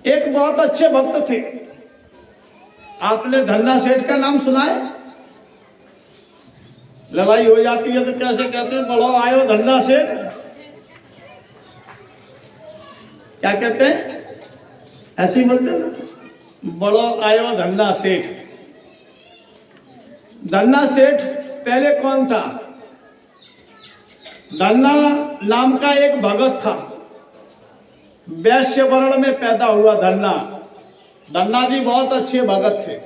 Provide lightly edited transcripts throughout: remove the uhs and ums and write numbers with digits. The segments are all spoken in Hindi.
एक बहुत अच्छे भक्त थे। आपने धन्ना सेठ का नाम सुना है? लड़ाई हो जाती है तो कैसे कहते हैं, बड़ो आयो धन्ना सेठ। क्या कहते हैं? ऐसे ही बोलते ना, बड़ो आयो धन्ना सेठ। धन्ना सेठ पहले कौन था? धन्ना नाम का एक भगत था, वैश्य वर्ण में पैदा हुआ धन्ना। धन्ना जी बहुत अच्छे भगत थे,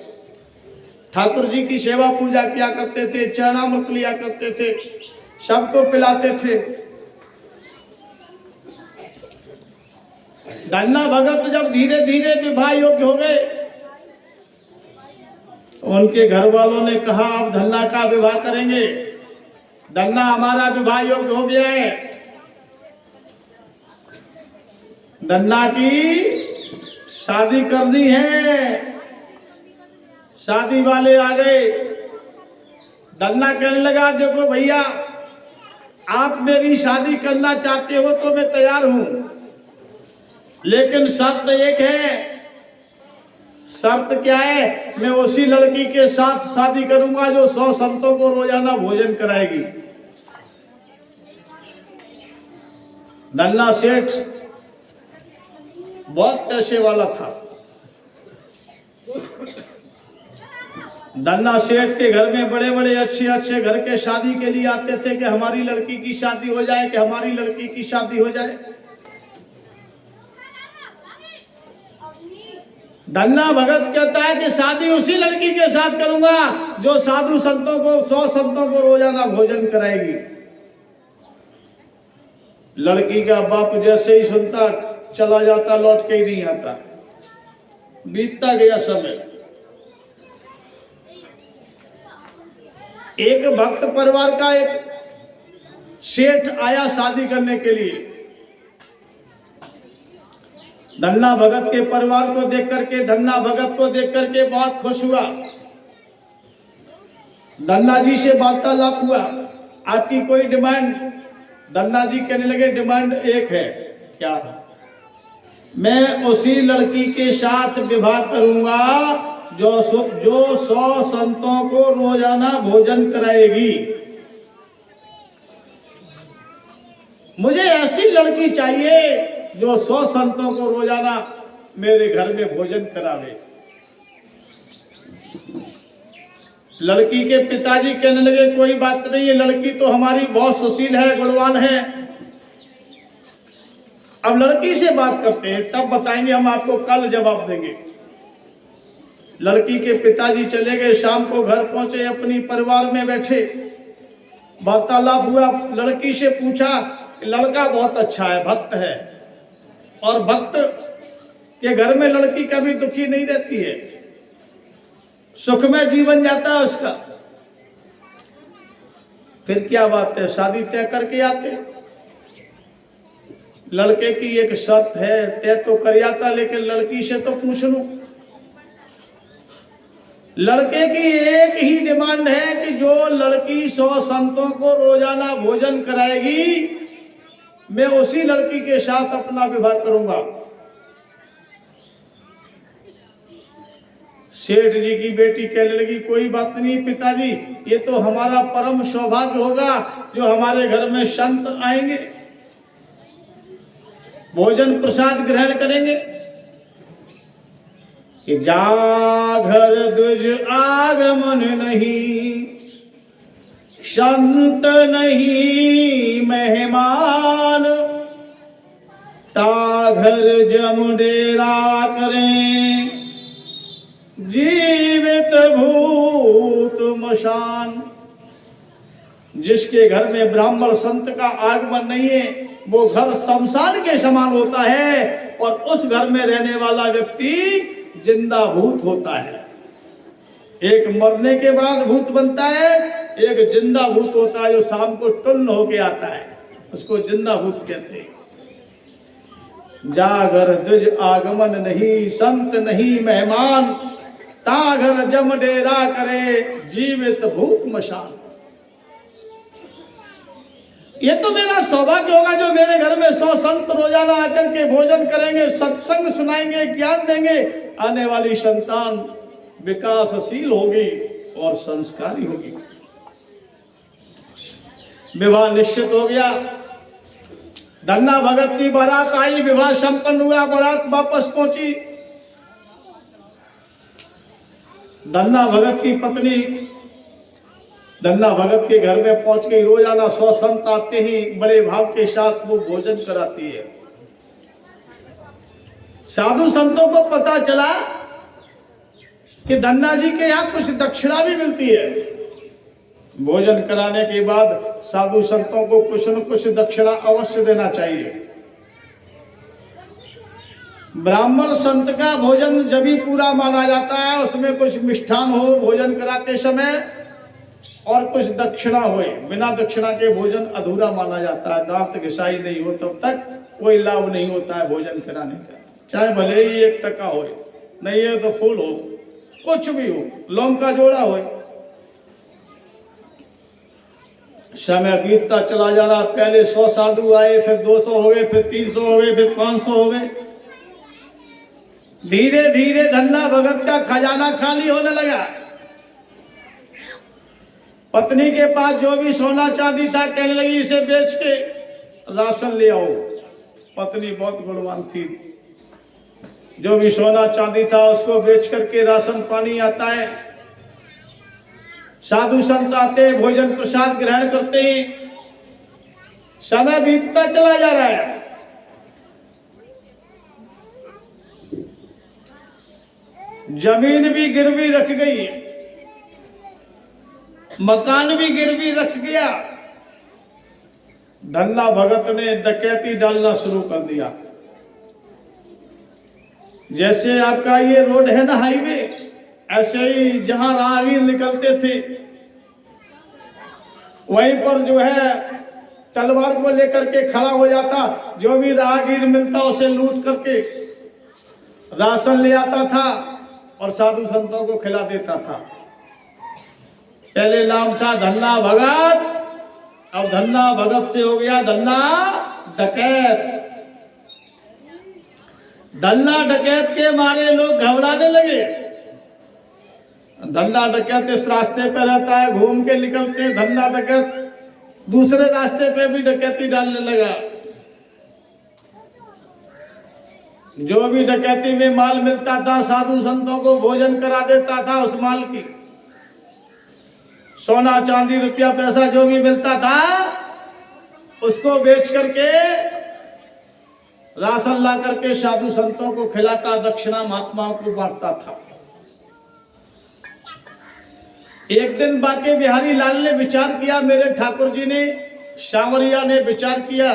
ठाकुर जी की सेवा पूजा किया करते थे, चरणामृत लिया करते थे, सबको पिलाते थे। धन्ना भगत जब धीरे धीरे विवाह योग्य हो गए, उनके घर वालों ने कहा अब धन्ना का विवाह करेंगे, धन्ना हमारा विवाह योग्य हो गया है। धन्ना की शादी करनी है। शादी वाले आ गए। धन्ना कहने लगा देखो भैया, आप मेरी शादी करना चाहते हो तो मैं तैयार हूं, लेकिन शर्त एक है। शर्त क्या है? मैं उसी लड़की के साथ शादी करूंगा जो 100 संतों को रोजाना भोजन कराएगी। धन्ना सेठ बहुत पैसे वाला था। धन्ना सेठ के घर में बड़े बड़े अच्छे अच्छे घर के शादी के लिए आते थे कि हमारी लड़की की शादी हो जाए, कि हमारी लड़की की शादी हो जाए। धन्ना भगत कहता है कि शादी उसी लड़की के साथ करूंगा जो साधु संतों को 100 संतों को रोजाना भोजन कराएगी। लड़की का बाप जैसे ही सुनता चला जाता, लौट के ही नहीं आता। बीतता गया समय। एक भक्त परिवार का एक सेठ आया शादी करने के लिए। धन्ना भगत के परिवार को देख करके, धन्ना भगत को देख करके बहुत खुश हुआ। धन्ना जी से वार्तालाप हुआ, आपकी कोई डिमांड? धन्ना जी कहने लगे डिमांड एक है। क्या? मैं उसी लड़की के साथ विवाह करूंगा जो 100 संतों को रोजाना भोजन कराएगी। मुझे ऐसी लड़की चाहिए जो 100 संतों को रोजाना मेरे घर में भोजन करावे। लड़की के पिताजी कहने लगे कोई बात नहीं है, लड़की तो हमारी बहुत सुशील है, गुणवान है। अब लड़की से बात करते हैं, तब बताएंगे, हम आपको कल जवाब देंगे। लड़की के पिताजी चले गए, शाम को घर पहुंचे, अपनी परिवार में बैठे, वार्तालाप हुआ। लड़की से पूछा, लड़का बहुत अच्छा है, भक्त है, और भक्त के घर में लड़की कभी दुखी नहीं रहती है, सुखमय जीवन जाता है उसका। फिर क्या बात है, शादी तय करके आते। लड़के की एक शर्त है, तय तो कर आता, लेकिन लड़की से तो पूछ लूं। लड़के की एक ही डिमांड है कि जो लड़की 100 संतों को रोजाना भोजन कराएगी, मैं उसी लड़की के साथ अपना विवाह करूंगा। सेठ जी की बेटी कहने लगी कोई बात नहीं पिताजी, ये तो हमारा परम सौभाग्य होगा जो हमारे घर में संत आएंगे, भोजन प्रसाद ग्रहण करेंगे। कि जागर द्विज आगमन नहीं, संत नहीं मेहमान, ताघर जम डेरा करें, जीवित भूत मशान। जिसके घर में ब्राह्मण संत का आगमन नहीं है, वो घर शमशान के समान होता है, और उस घर में रहने वाला व्यक्ति जिंदा भूत होता है। एक मरने के बाद भूत बनता है, एक जिंदा भूत होता है जो शाम को टुन्न होके आता है, उसको जिंदा भूत कहते हैं। जागर द्विज आगमन नहीं, संत नहीं मेहमान, ताघर जम डेरा करे, जीवित भूत मशान। ये तो मेरा सौभाग्य होगा जो मेरे घर में 100 संत रोजाना आकर के भोजन करेंगे, सत्संग सुनाएंगे, ज्ञान देंगे। आने वाली संतान विकासशील होगी और संस्कारी होगी। विवाह निश्चित हो गया। धन्ना भगत की बारात आई, विवाह संपन्न हुआ, बारात वापस पहुंची। धन्ना भगत की पत्नी धन्ना भगत के घर में पहुंच गई। रोजाना 100 संत आते ही बड़े भाव के साथ वो भोजन कराती है। साधु संतों को पता चला कि धन्ना जी के यहाँ कुछ दक्षिणा भी मिलती है। भोजन कराने के बाद साधु संतों को कुछ न कुछ दक्षिणा अवश्य देना चाहिए। ब्राह्मण संत का भोजन जब भी पूरा माना जाता है, उसमें कुछ मिष्ठान हो भोजन कराते समय और कुछ दक्षिणा होए। बिना दक्षिणा के भोजन अधूरा माना जाता है। दांत घिसाई नहीं हो तब तक कोई लाभ नहीं होता है भोजन कराने का, चाहे भले ही 1 टका हो, नहीं है तो फूल हो, कुछ भी हो, लौंग का जोड़ा हो। समय बीतता चला जा रहा। पहले 100 साधु आए, फिर 200 हो गए, फिर 300 हो गए, फिर 500 हो गए। धीरे धीरे धन्ना भगत का खजाना खाली होने लगा। पत्नी के पास जो भी सोना चांदी था, कहने लगी इसे बेच के राशन ले आओ। पत्नी बहुत गुणवान थी, जो भी सोना चांदी था उसको बेच करके राशन पानी आता है। साधु संत आते, भोजन प्रसाद ग्रहण करते हैं। समय बीतता चला जा रहा है। जमीन भी गिरवी रख गई, मकान भी गिरवी रख गया। धन्ना भगत ने डकैती डालना शुरू कर दिया। जैसे आपका ये रोड है ना, हाईवे, ऐसे ही जहां राहगीर निकलते थे वहीं पर जो है तलवार को लेकर के खड़ा हो जाता। जो भी राहगीर मिलता उसे लूट करके राशन ले आता था और साधु संतों को खिला देता था। पहले नाम था धन्ना भगत, अब धन्ना भगत से हो गया धन्ना डकैत। धन्ना डकैत के मारे लोग घबराने लगे। धन्ना डकैत इस रास्ते पे रहता है, घूम के निकलते हैं। धन्ना डकैत दूसरे रास्ते पे भी डकैती डालने लगा। जो भी डकैती में माल मिलता था, साधु संतों को भोजन करा देता था। उस माल की सोना चांदी रुपया पैसा जो भी मिलता था उसको बेच करके राशन ला करके साधु संतों को खिलाता, दक्षिणा महात्माओं को बांटता था। एक दिन बाके बिहारी लाल ने विचार किया, मेरे ठाकुर जी ने, सांवरिया ने विचार किया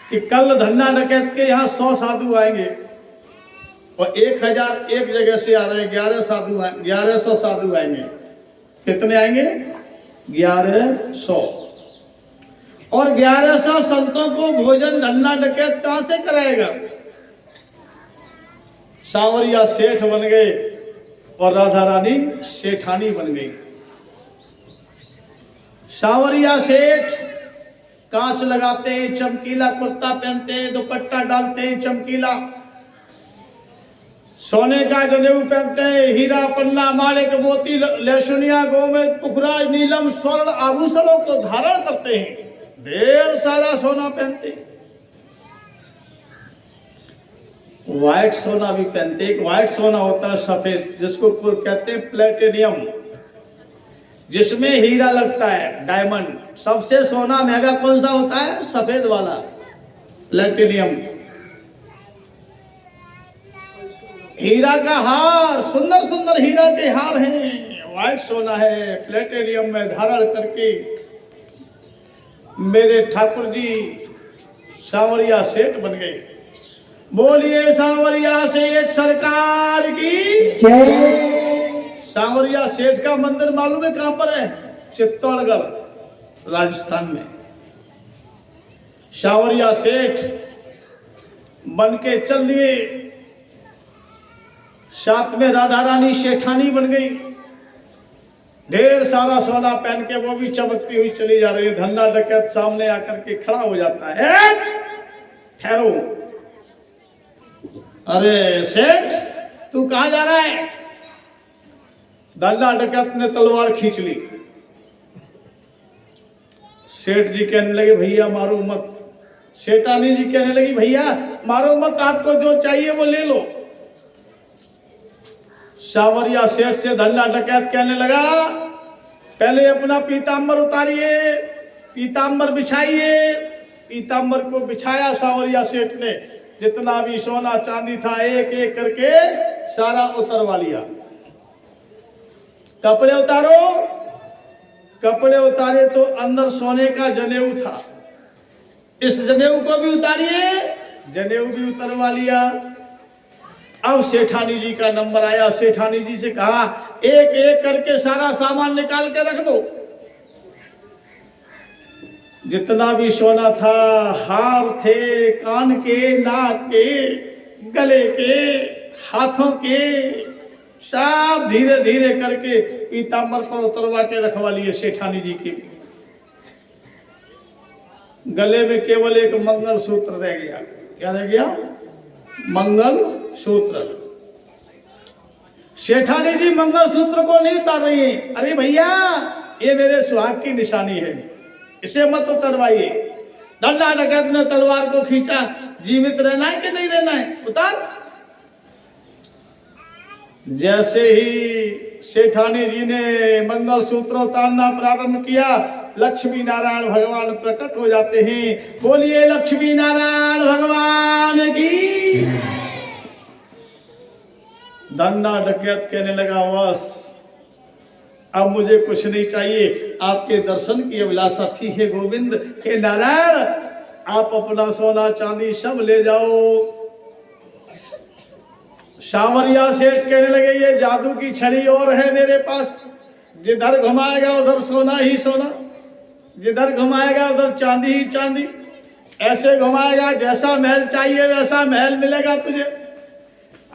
कि कल धन्ना डकैत के यहाँ 100 साधु आएंगे और 1000 एक जगह से आ रहे हैं। 1100 साधु आएंगे। कितने आएंगे? 1100। और 1100 संतों को भोजन धन्ना डकैत कहां से कराएगा? सांवरिया सेठ बन गए और राधा रानी सेठानी बन गई। सांवरिया सेठ कांच लगाते हैं, चमकीला कुर्ता पहनते हैं, दुपट्टा डालते हैं चमकीला, सोने का जनेऊ पहनते हैं, हीरा पन्ना माणिक मोती लहसुनिया गोमेद पुखराज नीलम स्वर्ण आभूषणों को धारण करते हैं। ढेर सारा सोना पहनते हैं। व्हाइट सोना भी पहनते हैं। व्हाइट सोना होता है सफेद, जिसको कहते हैं प्लेटिनियम, जिसमें हीरा लगता है, डायमंड। सबसे सोना महंगा कौन सा होता है? सफेद वाला, प्लेटिनियम। हीरा का हार, सुंदर सुंदर हीरा के हार हैं, व्हाइट सोना है, प्लेटिनियम में धारण करके मेरे ठाकुर जी सांवरिया सेठ बन गए। बोलिए सांवरिया सेठ सरकार की जय। सांवरिया सेठ का मंदिर मालूम है कहां पर है? चित्तौड़गढ़, राजस्थान में। सांवरिया सेठ बन के चल दिए। साथ में राधा रानी सेठानी बन गई। ढेर सारा सोना पहन के वो भी चमकती हुई चली जा रही है। धन्ना डकैत सामने आकर के खड़ा हो जाता है। ठहरो, अरे सेठ तू कहां जा रहा है? धन्ना डकैत ने तलवार खींच ली। सेठ जी कहने लगे भैया मारो मत। सेठानी जी कहने लगी भैया मारो मत, आपको जो चाहिए वो ले लो। सावरिया सेठ से धन्ना डकैत कहने लगा पहले अपना पीताम्बर उतारिए, पीताम्बर बिछाइए। पीताम्बर को बिछाया सावरिया सेठ ने, जितना भी सोना चांदी था एक एक करके सारा उतरवा लिया। कपड़े उतारो। कपड़े उतारे तो अंदर सोने का जनेऊ था, इस जनेऊ को भी उतारिए, जनेऊ भी उतरवा लिया। अब सेठानी जी का नंबर आया। सेठानी जी से कहा एक एक करके सारा सामान निकाल के रख दो। जितना भी सोना था, हार थे, कान के, नाक के, गले के, हाथों के, सब धीरे धीरे करके पीताम्बर पर उतरवा के रखवा लिए सेठानी जी के। गले में केवल एक मंगल सूत्र रह गया। क्या रह गया? मंगल सूत्र। सेठानी जी मंगल सूत्र को नहीं उतार रही है। अरे भैया ये मेरे सुहाग की निशानी है, इसे मत उतरवाइए। धन्ना डकैत ने तलवार को खींचा। जीवित रहना है कि नहीं रहना है? उतार। जैसे ही सेठानी जी ने मंगल सूत्र उतारना प्रारंभ किया, लक्ष्मी नारायण भगवान प्रकट हो जाते हैं। बोलिए लक्ष्मी नारायण भगवान की। धन्ना डकैत कहने लगा बस अब मुझे कुछ नहीं चाहिए, आपके दर्शन की अभिलाषा थी हे गोविंद, हे नारायण, आप अपना सोना चांदी सब ले जाओ। सावरिया सेठ कहने लगे ये जादू की छड़ी और है मेरे पास, जिधर घुमाएगा उधर सोना ही सोना, जिधर घुमाएगा उधर चांदी ही चांदी, ऐसे घुमाएगा जैसा महल चाहिए वैसा महल मिलेगा तुझे।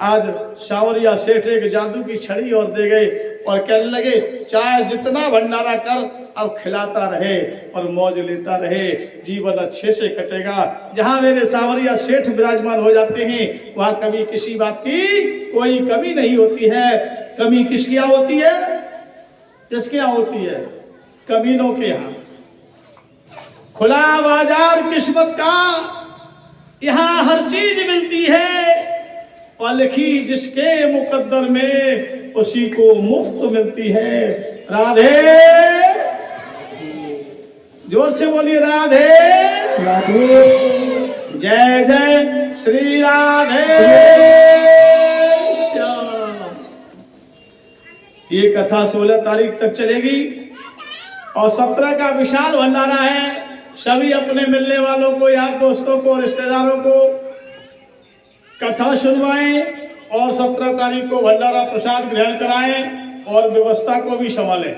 आज सावरिया सेठ एक जादू की छड़ी और दे गए और कहने लगे चाहे जितना भंडारा कर अब खिलाता रहे और मौज लेता रहे, जीवन अच्छे से कटेगा। जहां मेरे सावरिया सेठ विराजमान हो जाते हैं वहां कभी किसी बात की कोई कमी नहीं होती है। कमी किसके यहाँ होती है? किसके यहाँ होती है? कमीनों के यहाँ। खुला बाजार किस्मत का, यहाँ हर चीज मिलती है और लिखी जिसके मुकद्दर में उसी को मुफ्त मिलती है। राधे, जोर से बोलिए राधे राधे। जय जय श्री राधे श्याम। ये कथा 16 तारीख तक चलेगी और 17 का विशाल भंडारा है। सभी अपने मिलने वालों को, यार दोस्तों को, रिश्तेदारों को कथा सुनवाएं और 17 तारीख को भंडारा प्रसाद ग्रहण कराएं और व्यवस्था को भी संभालें।